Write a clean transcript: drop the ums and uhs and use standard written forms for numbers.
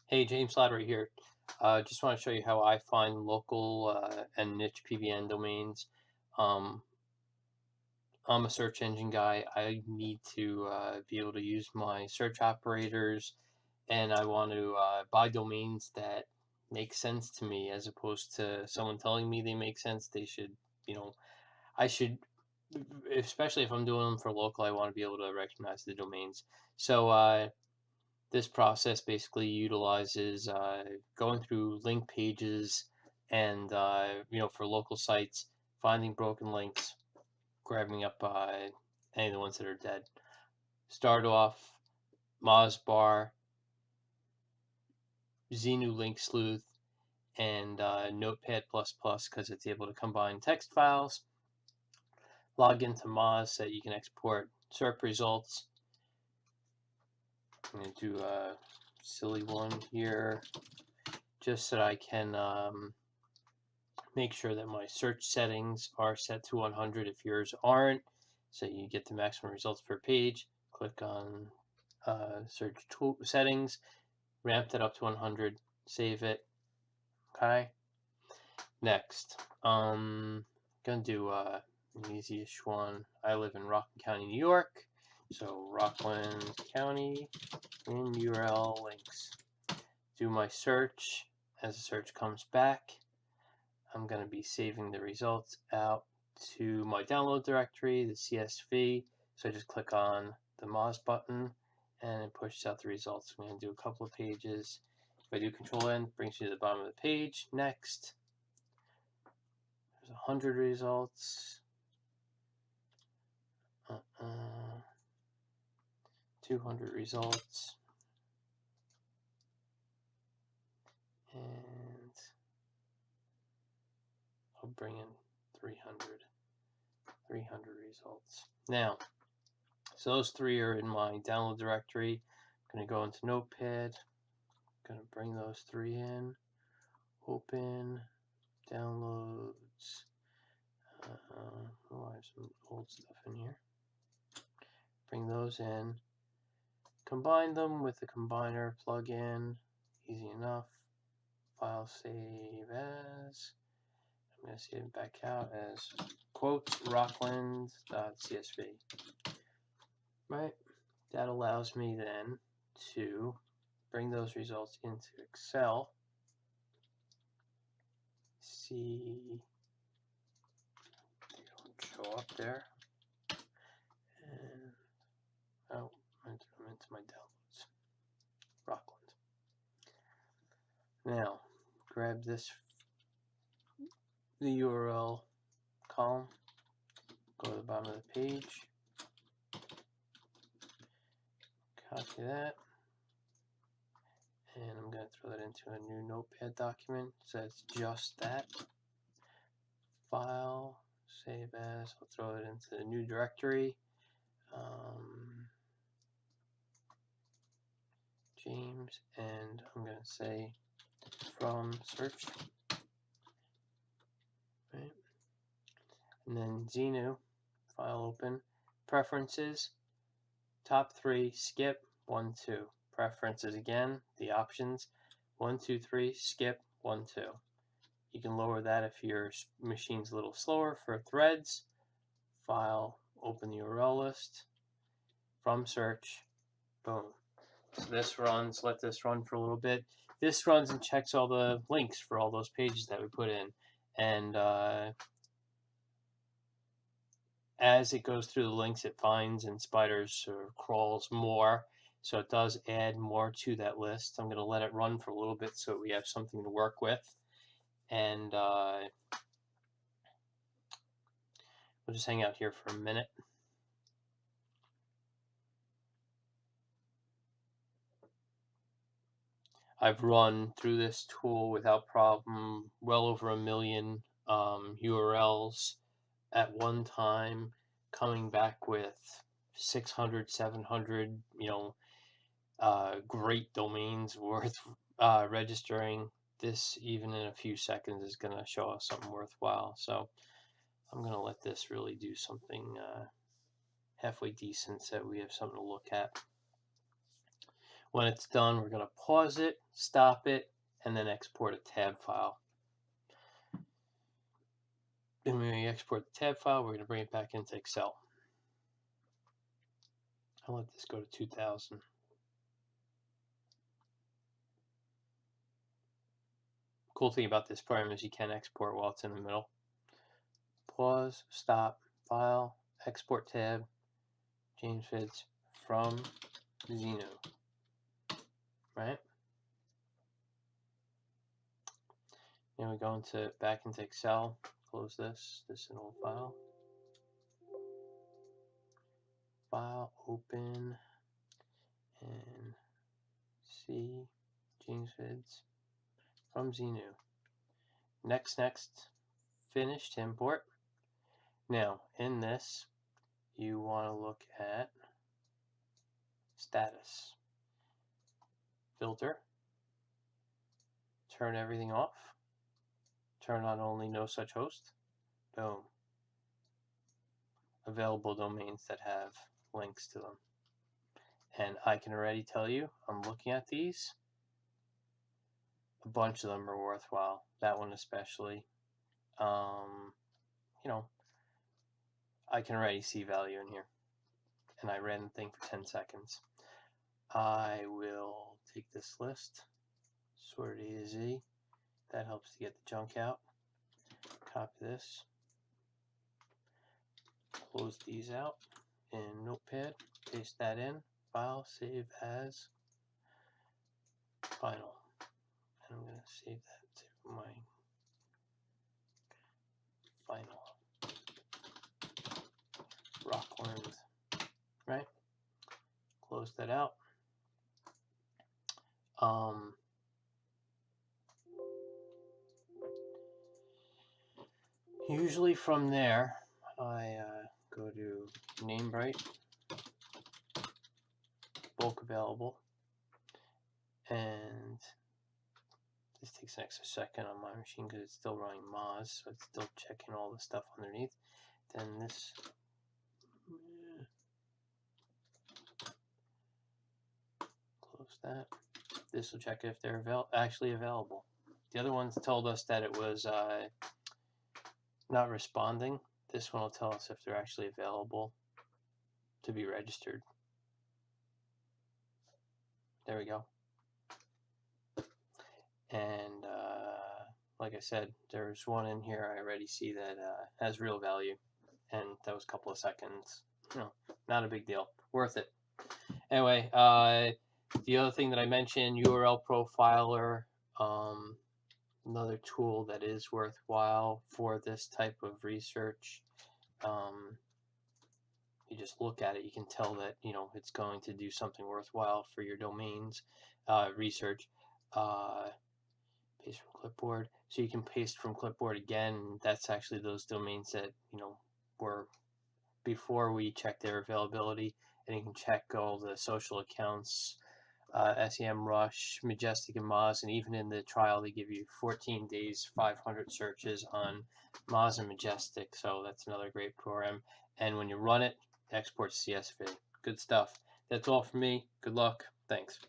Hey, James Slattery here. Just want to show you how I find local and niche PBN domains. Um, I'm a search engine guy. I need to be able to use my search operators, and I want to buy domains that make sense to me as opposed to someone telling me they make sense. They should, I should, especially if I'm doing them for local, I want to be able to recognize the domains. So, this process basically utilizes going through link pages and for local sites, finding broken links, grabbing up any of the ones that are dead. Start off Moz bar, xenu link sleuth, and notepad++ because it's able to combine text files. Log into Moz so that you can export SERP results. I'm going to do a silly one here just so that I can make sure that my search settings are set to 100 if yours aren't, so you get the maximum results per page. Click on search tool settings, ramp that up to 100, save it. Okay. Next, gonna do an easy-ish one. I live in Rockland County, New York, so Rockland County inurl links. Do my search. As the search comes back, I'm going to be saving the results out to my download directory, the CSV. So I just click on the Moz button and it pushes out the results. I'm going to do a couple of pages. If I do Control N, it brings me to the bottom of the page. Next, there's 100 results. 200 results. And I'll bring in 300 results. Now, so those three are in my download directory. I'm going to go into Notepad. I'm going to bring those three in. Open, downloads. I have some old stuff in here. Bring those in. Combine them with the combiner plugin. Easy enough. File save as. I'm going to save it back out as quotes rockland.csv. Right? That allows me then to bring those results into Excel. See, they don't show up there. And oh, enter them into my downloads. Rockland. Now, grab the URL column, go to the bottom of the page, copy that, and I'm going to throw that into a new Notepad document. So it's just that. File, save as, I'll throw it into the new directory. James, and I'm going to say from search. Right. And then xenu, file open, preferences, top 3, skip, 1, 2. Preferences again, the options, 1, 2, 3, skip, 1, 2. You can lower that if your machine's a little slower. For threads, file, open the URL list, from search, boom. So this runs, let this run for a little bit. This runs and checks all the links for all those pages that we put in. And as it goes through the links, it finds and spiders or crawls more. So it does add more to that list. I'm going to let it run for a little bit so we have something to work with. And we'll just hang out here for a minute. I've run through this tool without problem well over 1 million URLs at one time, coming back with 600, 700, great domains worth registering. This, even in a few seconds, is going to show us something worthwhile. So I'm going to let this really do something halfway decent so that we have something to look at. When it's done, we're going to pause it, stop it, and then export a tab file. Then when we export the tab file, we're going to bring it back into Excel. I'll let this go to 2000. Cool thing about this program is you can export while it's in the middle. Pause, stop, file, export tab, James Fitz from xenu. Right? Then we go back into Excel, close this is an old file. File, open, and see James Fitz from xenu. Next, finished import. Now, in this, you want to look at status. Filter. Turn everything off. Turn on only no such host. Boom. Available domains that have links to them. And I can already tell you, I'm looking at these. A bunch of them are worthwhile. That one especially. You know, I can already see value in here. And I ran the thing for 10 seconds. I will take this list, sort it A to Z. That helps to get the junk out. Copy this. Close these out in Notepad. Paste that in. File, save as final. And I'm going to save that to my final. Rockland. Right? Close that out. Usually from there, I go to namebright, bulk available, and this takes an extra second on my machine because it's still running Moz, so it's still checking all the stuff underneath. Then this, close that. This will check if they're actually available. The other ones told us that it was not responding. This one will tell us if they're actually available to be registered. There we go. And like I said, there's one in here I already see that has real value, and that was a couple of seconds. No, not a big deal. Worth it. Anyway, the other thing that I mentioned, URL profiler, another tool that is worthwhile for this type of research. You just look at it, you can tell that it's going to do something worthwhile for your domains research. Paste from clipboard, so you can paste from clipboard again. That's actually those domains that were before we checked their availability, and you can check all the social accounts, SEMrush, Majestic, and Moz, and even in the trial they give you 14 days, 500 searches on Moz and Majestic, so that's another great program. And when you run it, exports CSV. Good stuff. That's all for me. Good luck. Thanks.